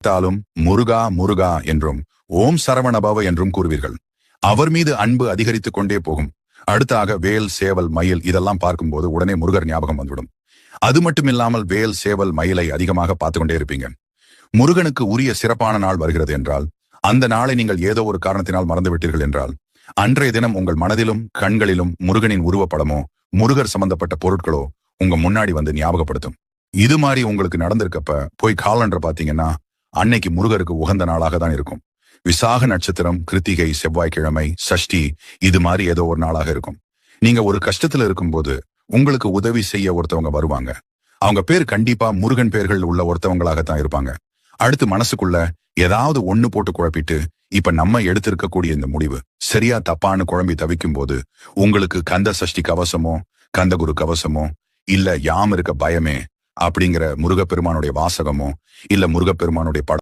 தாலும் முருகா முருகா என்றும் ஓம் சரவணபவ என்றும் கூறுவீர்கள். அவர் மீது அன்பு அதிகரித்துக் கொண்டே போகும். அடுத்தாக வேல், சேவல், மயில் இதெல்லாம் பார்க்கும்போது உடனே முருகர் ஞாபகம் வந்துவிடும். அது மட்டுமில்லாமல் வேல், சேவல், மயிலை அதிகமாக பார்த்து கொண்டே இருப்பீங்க. முருகனுக்கு உரிய சிறப்பான நாள் வருகிறது என்றால், அந்த நாளை நீங்கள் ஏதோ ஒரு காரணத்தினால் மறந்துவிட்டீர்கள் என்றால், அன்றைய தினம் உங்கள் மனதிலும் கண்களிலும் முருகனின் உருவப்படமோ முருகர் சம்பந்தப்பட்ட பொருட்களோ உங்க முன்னாடி வந்து ஞாபகப்படுத்தும். இது மாதிரி உங்களுக்கு நடந்திருக்கப்ப போய் காலண்டர் பாத்தீங்கன்னா அன்னைக்கு முருகருக்கு உகந்த நாளாக தான் இருக்கும். விசாக நட்சத்திரம், கிருத்திகை, செவ்வாய்க்கிழமை, சஷ்டி இது மாதிரி ஏதோ ஒரு நாளாக இருக்கும். நீங்க ஒரு கஷ்டத்துல இருக்கும்போது உங்களுக்கு உதவி செய்ய ஒருத்தவங்க வருவாங்க. அவங்க பேர் கண்டிப்பா முருகன் பேர்கள் உள்ள ஒருத்தவங்களாகத்தான் இருப்பாங்க. அடுத்து மனசுக்குள்ள ஏதாவது ஒண்ணு போட்டு குழப்பிட்டு இப்ப நம்ம எடுத்திருக்கக்கூடிய இந்த முடிவு சரியா தப்பான்னு குழம்பி தவிக்கும் போது உங்களுக்கு கந்த சஷ்டி கவசமோ கந்தகுரு கவசமோ இல்ல யாம் இருக்க பயமே அப்படிங்கிற முருகப்பெருமானுடைய வாசகமோ இல்ல முருகப்பெருமானுடைய படம்